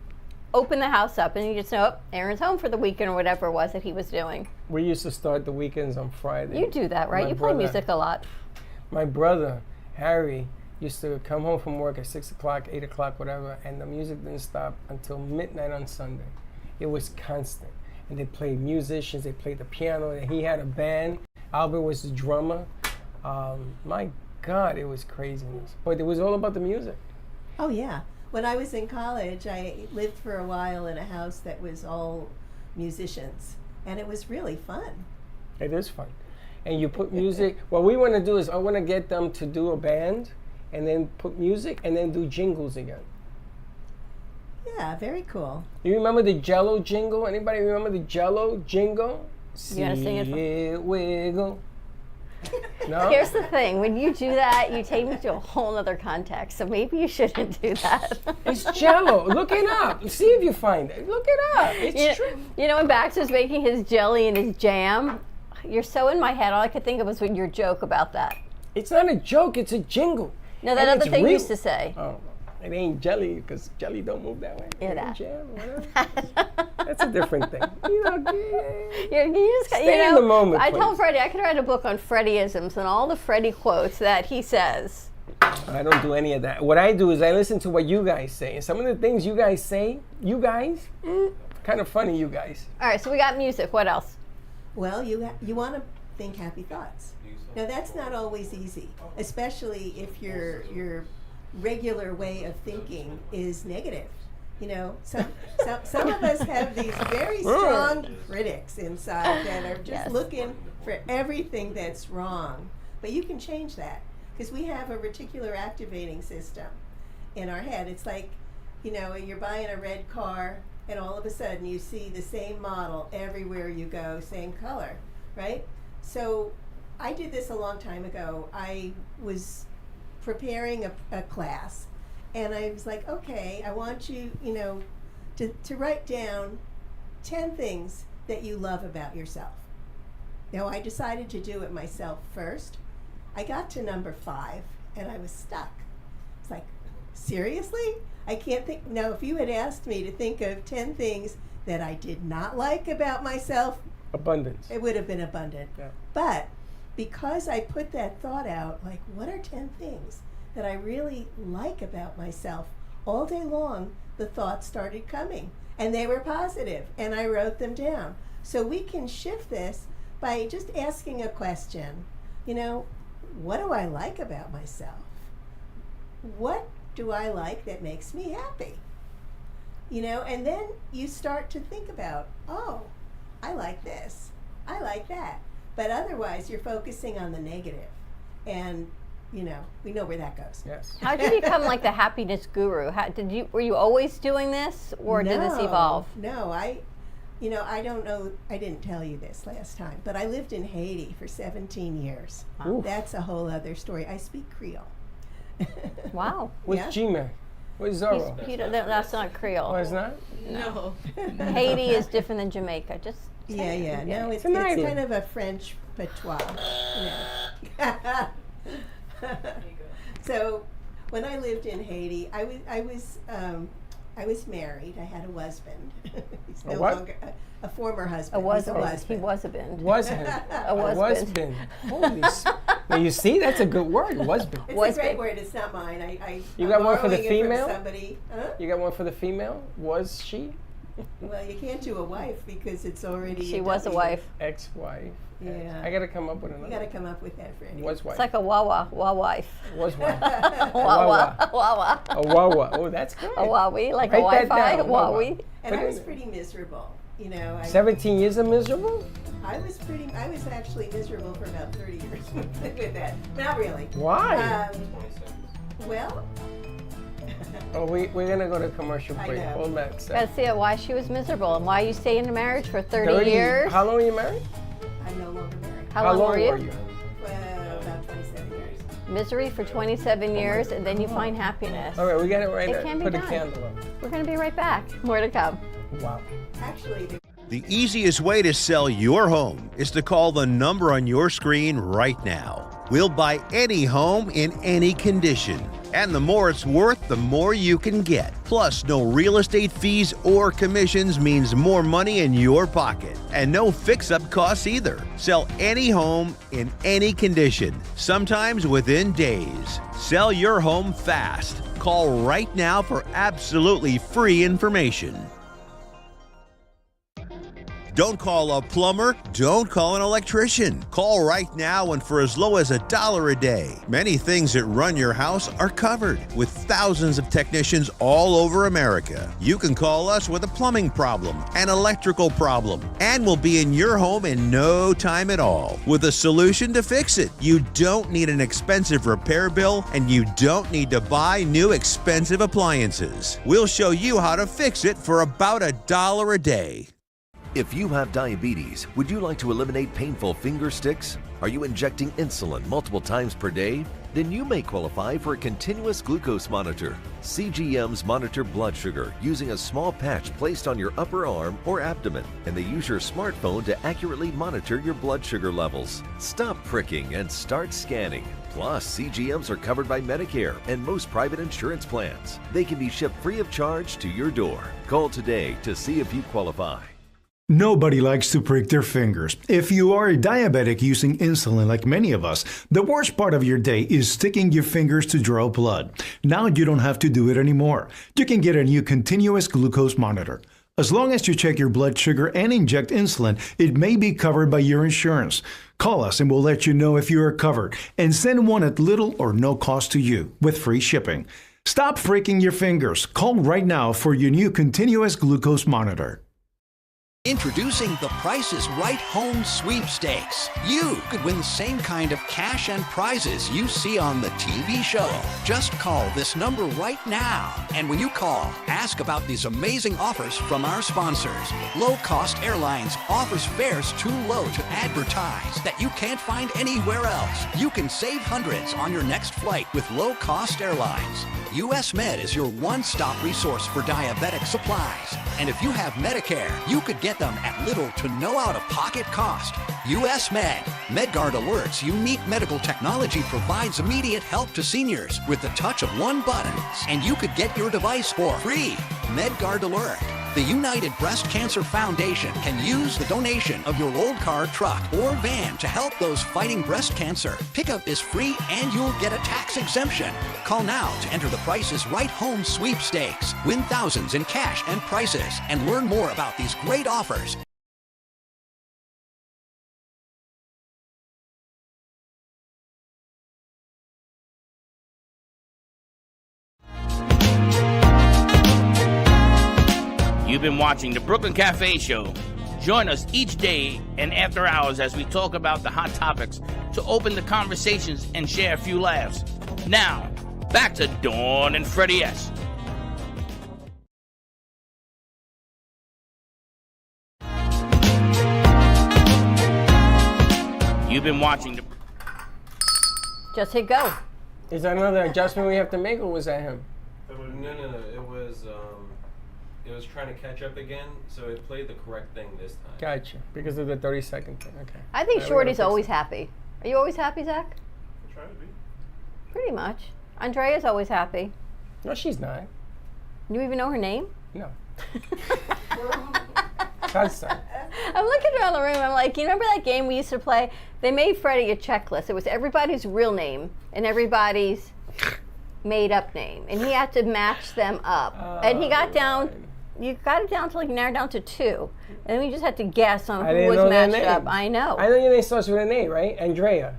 open the house up, and you just know, oh, Aaron's home for the weekend or whatever it was that he was doing. We used to start the weekends on Friday. You do that, right? My You play brother- music a lot. My brother, Harry, used to come home from work at 6 o'clock, 8 o'clock, whatever, and the music didn't stop until midnight on Sunday. It was constant. And they played musicians, they played the piano, and he had a band. Albert was the drummer. My God, it was craziness. But it was all about the music. Oh, yeah. When I was in college, I lived for a while in a house that was all musicians, and it was really fun. It is fun. And you put music, what we want to do is I want to get them to do a band and then put music and then do jingles again. Yeah, very cool. You remember the Jell-O jingle? Anybody remember the Jell-O jingle? You gotta sing it for- See it wiggle. No? Here's the thing, when you do that, you take me to a whole other context, so maybe you shouldn't do that. It's Jell-O. Look it up. See if you find it. Look it up. It's true. You know, when Baxter's making his jelly and his jam, you're so in my head, all I could think of was your joke about that. It's not a joke, it's a jingle. No, that And other it's thing you real. used to say. Oh, it ain't jelly, because jelly don't move that way. Yeah, It that. ain't jam, whatever. That's a different thing. You know, You just, Stay you know, in the moment, I tell please. Freddie I could write a book on Freddieisms and all the Freddie quotes that he says. I don't do any of that. What I do is I listen to what you guys say. And some of the things you guys say, kind of funny, you guys. All right, so we got music. What else? Well, you want to think happy thoughts. Now, that's not always easy, especially if your regular way of thinking is negative. You know, some of us have these very strong critics inside that are just Yes. looking for everything that's wrong. But you can change that because we have a reticular activating system in our head. It's like, you know, you're buying a red car and all of a sudden you see the same model everywhere you go, same color, right? So I did this a long time ago. I was preparing a class, and I was like, okay, I want you, you know, to write down 10 things that you love about yourself. Now, I decided to do it myself first. I got to number 5, and I was stuck. It's like, seriously? I can't think. Now, if you had asked me to think of 10 things that I did not like about myself, Abundance. it would have been abundant. Yeah. But because I put that thought out, like, what are 10 things that I really like about myself? All day long, the thoughts started coming, and they were positive, and I wrote them down. So we can shift this by just asking a question. You know, what do I like about myself? What do I like that makes me happy? You know, and then you start to think about, oh, I like this, I like that. But otherwise, you're focusing on the negative. And, you know, we know where that goes. Yes. How did you become like the happiness guru? Were you always doing this, or did this evolve? No, I don't know, I didn't tell you this last time, but I lived in Haiti for 17 years. Oof. That's a whole other story. I speak Creole. Wow. What's Yeah. G-Man? What's Zorro? That's not Creole. Oh, it's not? No. Haiti is different than Jamaica. Just Yeah. No, it's an island. kind of a French patois. You know. So, when I lived in Haiti, I was married. I had a husband. He's A no what? longer a former husband. A was He's a husband. He was a been. Wasn't. A was-been. Holy now you see, that's a good word, wasbeen. It's a great word. It's not mine. You I'm got one for the borrowing it from female? Somebody. Huh? You got one for the female? Was she? Well, you can't do a wife because it's already. She was a wife. Ex-wife. Yeah. I gotta come up with another. You gotta come up with that, Freddie. Was wife. It's like a wawa wife. Was wife. Wawa. Wawa. A wawa. Oh, that's good. A Wawi, like a Write that Wi-Fi. down, Wawi. And I was pretty miserable. You know. 17 years of miserable? I was actually miserable for about 30 years with that. Not really. Why? Well. Oh, we're gonna go to commercial I break. know. Hold that. Gotta see why she was miserable and why you stayed in a marriage for 30 years. How long were you married? I'm no longer married. How long were you? Well, about 27 years. Misery for 27 years, and then you find happiness. All right, we got it right It there. can be Put done. a candle up. We're gonna be right back. More to come. Wow. Actually, The easiest way to sell your home is to call the number on your screen right now. We'll buy any home in any condition. And the more it's worth, the more you can get. Plus, no real estate fees or commissions means more money in your pocket. And no fix-up costs either. Sell any home in any condition, sometimes within days. Sell your home fast. Call right now for absolutely free information. Don't call a plumber. Don't call an electrician. Call right now and for as low as $1 a day. Many things that run your house are covered with thousands of technicians all over America. You can call us with a plumbing problem, an electrical problem, and we'll be in your home in no time at all with a solution to fix it. You don't need an expensive repair bill and you don't need to buy new expensive appliances. We'll show you how to fix it for about $1 a day. If you have diabetes, would you like to eliminate painful finger sticks? Are you injecting insulin multiple times per day? Then you may qualify for a continuous glucose monitor. CGMs monitor blood sugar using a small patch placed on your upper arm or abdomen, and they use your smartphone to accurately monitor your blood sugar levels. Stop pricking and start scanning. Plus, CGMs are covered by Medicare and most private insurance plans. They can be shipped free of charge to your door. Call today to see if you qualify. Nobody likes to prick their fingers. If you are a diabetic using insulin like many of us, the worst part of your day is sticking your fingers to draw blood. Now you don't have to do it anymore. You can get a new continuous glucose monitor. As long as you check your blood sugar and inject insulin, it may be covered by your insurance. Call us and we'll let you know if you are covered, and send one at little or no cost to you with free shipping. Stop freaking your fingers. Call right now for your new continuous glucose monitor. Introducing the Price is Right Home Sweepstakes. You could win the same kind of cash and prizes you see on the TV show. Just call this number right now. And when you call, ask about these amazing offers from our sponsors. Low Cost Airlines offers fares too low to advertise that you can't find anywhere else. You can save hundreds on your next flight with Low Cost Airlines. US Med is your one-stop resource for diabetic supplies. And if you have Medicare, you could get them at little to no out-of-pocket cost. US Med. MedGuard Alerts unique medical technology provides immediate help to seniors with the touch of one button. And you could get your device for free. MedGuard Alert. The United Breast Cancer Foundation can use the donation of your old car, truck, or van to help those fighting breast cancer. Pickup is free and you'll get a tax exemption. Call now to enter the Price is Right Home Sweepstakes. Win thousands in cash and prizes and learn more about these great offers. You've been watching the Brooklyn Cafe Show. Join us each day and after hours as we talk about the hot topics to open the conversations and share a few laughs. Now, back to Dawn and Freddie S. You've been watching the... Just hit go. Is that another adjustment we have to make, or was that him? No. It was trying to catch up again, so it played the correct thing this time. Gotcha. Because of the 30-second thing. Okay. I think Shorty's always happy. Are you always happy, Zach? I try to be. Pretty much. Andrea's always happy. No, she's not. You even know her name? No. I'm looking around the room. I'm like, you remember that game we used to play? They made Freddie a checklist. It was everybody's real name and everybody's made-up name, and he had to match them up. And he got down. you got it down to like narrowed down to 2, and then we just had to guess on I who didn't was know their matched up. names. I know. I know your name starts with an A, right? Andrea,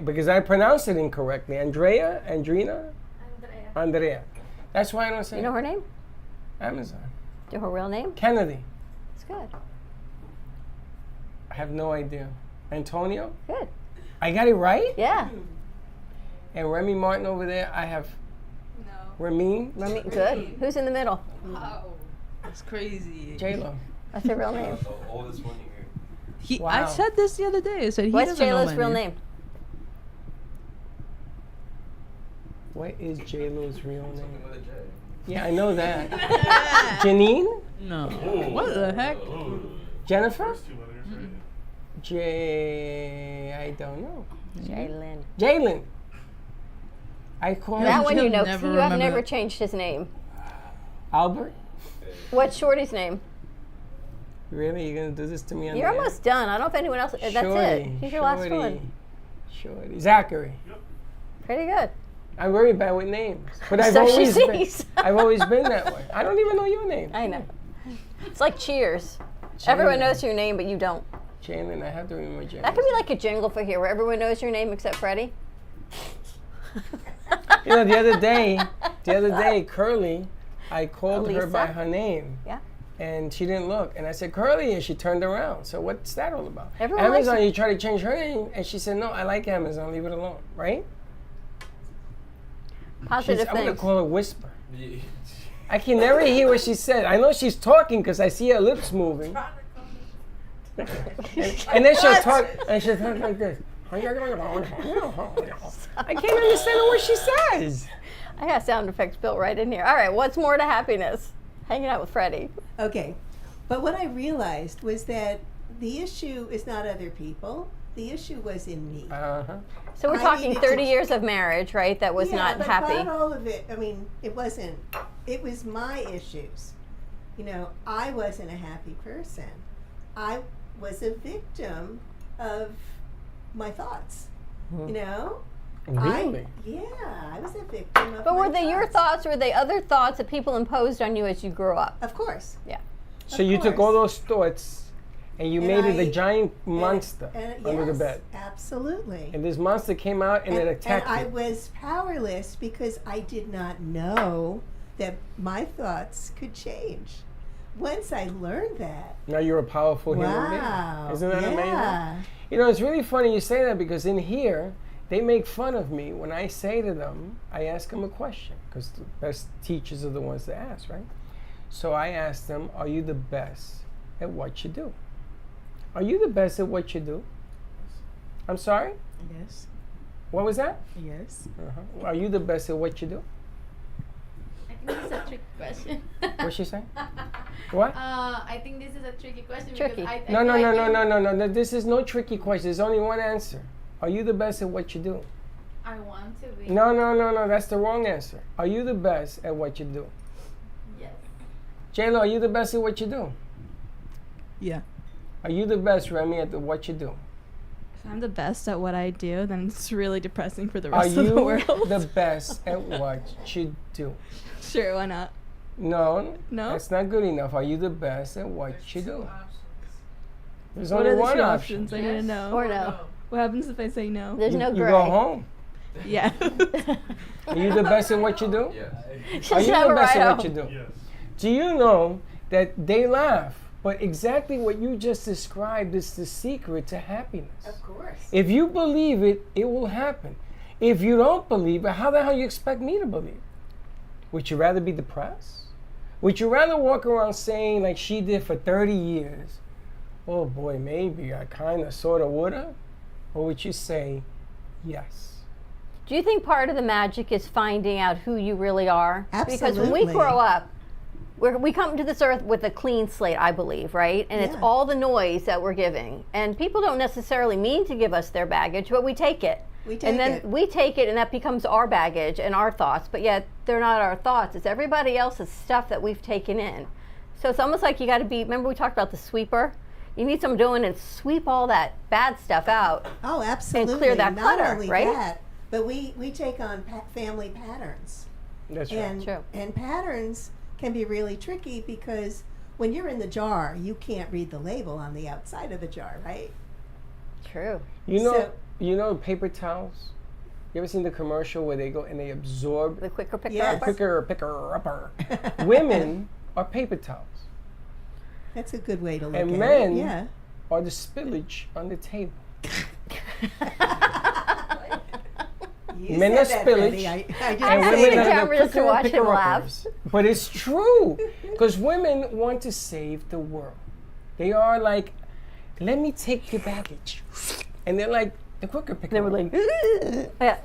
because I pronounced it incorrectly. Andrea, Andrina, Andrea. That's why I don't say. You know her name? Amazon. Do you know her real name? Kennedy. It's good. I have no idea. Antonio. Good. I got it right. Yeah. And Remy Martin over there. I have. Ramin. Good. Who's in the middle? Wow. That's crazy. J-Lo. That's her real name. The oldest one here. I said this the other day. I said he What's doesn't know J-Lo's my real name? What is J-Lo's real name? Yeah, I know that. Janine? No. What the heck? Jennifer? I don't know. Jalen. Jalen. I call That him one you know, 'cause never you have remember never that. changed his name. Albert. What's Shorty's name? Really? You're gonna do this to me on You're the air? almost done. I don't know if anyone else. That's Shorty, it. He's your last Shorty, one. Shorty. Zachary. Pretty good. I'm very bad with names, but I've So she always been. sees. I've always been that way. I don't even know your name. I know. It's like Cheers. Everyone Jalen. knows your name, but you don't. Jalen, I have to remember Jalen. That could be like a jingle for here, where everyone knows your name except Freddie. You know, the other day, Curly, I called her by Lisa? her name. Yeah. And she didn't look. And I said, Curly, and she turned around. So what's that all about? Everyone likes Amazon, it. you try to change her name, and she said, no, I like Amazon, leave it alone, right? Positive I'm going to things. call her Whisper. I can never hear what she said. I know she's talking because I see her lips moving. and then she'll talk, like this. I can't understand a word she says. I got sound effects built right in here. All right, what's more to happiness? Hanging out with Freddie. Okay. But what I realized was that the issue is not other people. The issue was in me. So we're I talking needed 30 to- years of marriage, right? That was Yeah, not but happy. Not all of it. I mean, it wasn't. It was my issues. You know, I wasn't a happy person. I was a victim of my thoughts. You know. Really? I was a victim of But my were they your thoughts. thoughts, or were they other thoughts that people imposed on you as you grew up? Of course. Yeah. So you took all those thoughts and you And made it a I- giant monster And under the yes, bed. Absolutely. And this monster came out and it attacked and I you. was powerless because I did not know that my thoughts could change. Once I learned that, Now you're a powerful human Wow, being. Isn't that yeah. amazing? You know, it's really funny you say that because in here, they make fun of me when I say to them, I ask them a question because the best teachers are the ones that ask, right? So I ask them, are you the best at what you do? Are you the best at what you do? I'm sorry? Yes. What was that? Yes. Are you the best at what you do? I think this is a tricky question. What's she saying? What? I think this is a tricky question Tricky. because I No, no, feel no, like no, no, no, no. This is no tricky question. There's only one answer. Are you the best at what you do? I want to be. No, no, no, no. That's the wrong answer. Are you the best at what you do? Yes. J-Lo, are you the best at what you do? Yeah. Are you the best, Remy, at what you do? If I'm the best at what I do, then it's really depressing for the Are rest of you the world. the best at what you do? Sure, why not? No, No? that's not good enough. Are you the best at what you do? There's What only are the one two option. options? I need to know. Or no. What happens if I say no? There's no You gray. go home. Yeah. Are you the best at what you do? She's Are you never the best right at what home. you do? Do you know that they laugh, but exactly what you just described is the secret to happiness? of course. If you believe it, it will happen. If you don't believe it, how the hell you expect me to believe? Would you rather be depressed? Would you rather walk around saying, like she did for 30 years, oh boy, maybe I kind of, sort of, woulda? Or would you say, yes? Do you think part of the magic is finding out who you really are? Because when we Absolutely. grow up, we come to this earth with a clean slate, I believe, right? And it's Yeah. all the noise that we're giving. And people don't necessarily mean to give us their baggage, but we take it. We take and then it. we take it, and that becomes our baggage and our thoughts. But yet, they're not our thoughts. It's everybody else's stuff that we've taken in. So it's almost like you got to be. Remember, we talked about the sweeper. You need someone doing and sweep all that bad stuff out. Oh, absolutely. And clear that Not clutter, only right? that, but we take on family patterns. That's right. And, True. and patterns can be really tricky because when you're in the jar, you can't read the label on the outside of the jar, right? True. You know paper towels? You ever seen the commercial where they go and they absorb the quicker picker Yes. upper? quicker picker upper? Women are paper towels. That's a good way to look And at men it. Yeah. are the spillage on the table. You Men said are that, spillage, Freddie. I and didn't say women that. are camera the just to watch him laugh. uppers. But it's true, because women want to save the world. They are like, let me take your baggage, and they're like the quicker picker. They were like, yeah.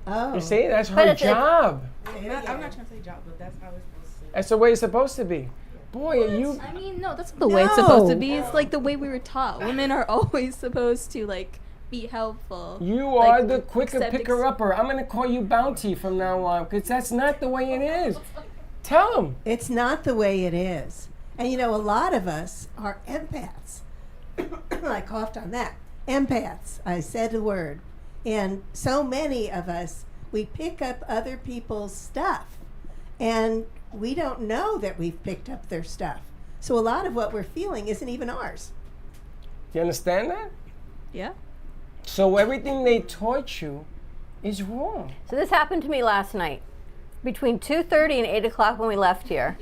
Oh. You see, that's But her it's job. I'm not trying to say job, but that's how it's supposed to. That's the way it's supposed to be. Boy, are you? I mean, no, that's not the way it's supposed to be. It's like the way we were taught. Women are always supposed to like be helpful. You like, are the quicker accept picker upper. I'm gonna call you Bounty from now on, because that's not the way it is. Tell them. It's not the way it is. And you know, a lot of us are empaths. I coughed on that. Empaths. I said the word. And so many of us, we pick up other people's stuff. And we don't know that we've picked up their stuff. So a lot of what we're feeling isn't even ours. You understand that? Yeah. So everything they taught you is wrong. So this happened to me last night. Between 2:30 and 8 o'clock when we left here,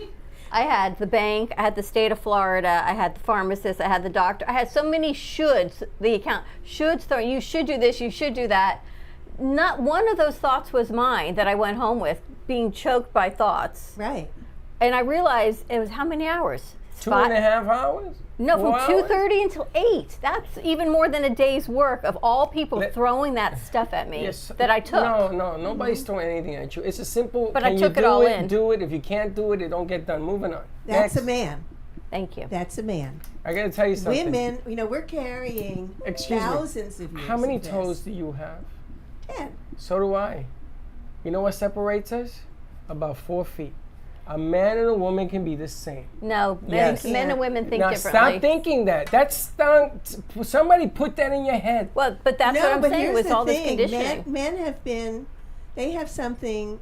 I had the bank, I had the state of Florida, I had the pharmacist, I had the doctor. I had so many shoulds, the account, shoulds thrown, you should do this, you should do that. Not one of those thoughts was mine that I went home with, being choked by thoughts. Right. And I realized it was how many hours? 2.5 hours? No, from 4 hours? 2:30 until 8. That's even more than a day's work of all people throwing that stuff at me that I took. No, nobody's throwing anything at you. It's a simple, But can I took you it do all it, in. do it. If you can't do it, it don't get done. Moving on. That's Next. a man. Thank you. That's a man. I gotta tell you something. Women, you know, we're carrying Excuse me. thousands of years. How many of this. toes do you have? 10. So do I. You know what separates us? About 4 feet. A man and a woman can be the same. No, Yes. men and women think Now differently. stop thinking that. That's somebody put that in your head. Well, but that's No, what I'm but saying here's with the all this thing. conditioning. Men have been, they have something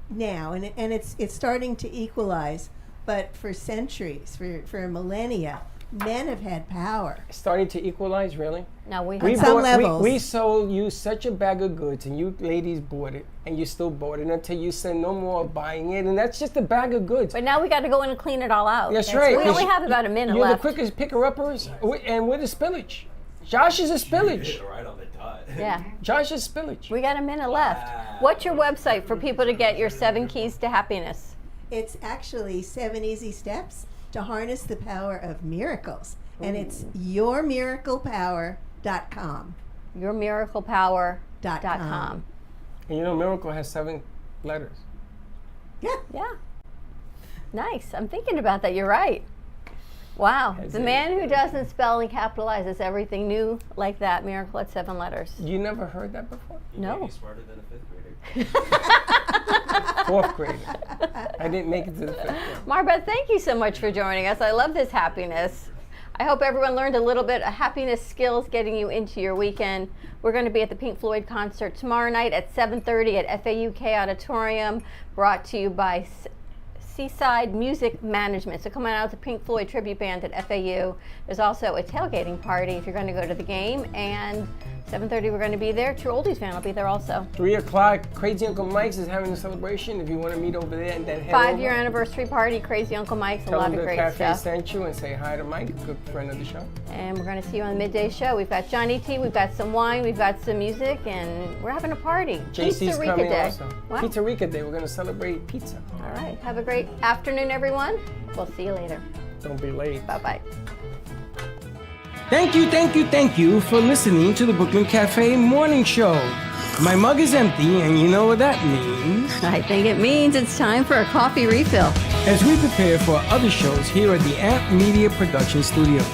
now, and it's starting to equalize. But for centuries, for millennia, men have had power. Starting to equalize, really? No, we On some levels. We sold you such a bag of goods, and you ladies bought it, and you still bought it until you said no more buying it, and that's just a bag of goods. But now we got to go in and clean it all out. That's right. We only have about a minute You're left. the quickest picker-uppers, and we're the spillage. Josh is a spillage. Right on the dot. Yeah. Josh is spillage. We got a minute left. What's your website for people to get your 7 keys to happiness? It's actually 7 easy steps to harness the power of miracles. And it's yourmiraclepower.com. Yourmiraclepower.com. And you know, miracle has 7 letters. Yeah. Yeah. Nice. I'm thinking about that. You're right. Wow. The man who doesn't spell and capitalizes everything new like that. Miracle at 7 letters. You never heard that before? No. Smarter than a 5th grader. 4th grader. I didn't make it to the 5th grade. Marbeth, thank you so much for joining us. I love this happiness. I hope everyone learned a little bit of happiness skills getting you into your weekend. We're going to be at the Pink Floyd concert tomorrow night at 7:30 at FAUK Auditorium, brought to you by Seaside Music Management. So come on out to Pink Floyd Tribute Band at FAU. There's also a tailgating party if you're going to go to the game. And 7:30 we're going to be there. True Oldies fan will be there also. 3 o'clock, Crazy Uncle Mike's is having a celebration. If you want to meet over there, and then head 5-year over. anniversary party, Crazy Uncle Mike's, a Tell lot them of the great cafe stuff. sent you and say hi to Mike, a good friend of the show. And we're going to see you on the midday show. We've got Johnny T, we've got some wine, we've got some music, and we're having a party. JC's Pizza Rica coming Day. also. Wow. Pizza Rica Day. We're going to celebrate pizza. All right. Have a great afternoon, everyone. We'll see you later. Don't be late. Bye-bye. Thank you for listening to the Brooklyn Cafe Morning Show. My mug is empty, and you know what that means. I think it means it's time for a coffee refill. As we prepare for other shows here at the Amp Media Production Studios.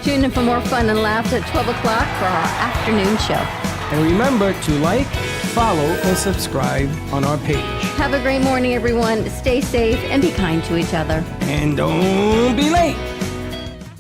Tune in for more fun and laughs at 12 o'clock for our afternoon show. And remember to like, follow, and subscribe on our page. Have a great morning, everyone. Stay safe and be kind to each other. And don't be late.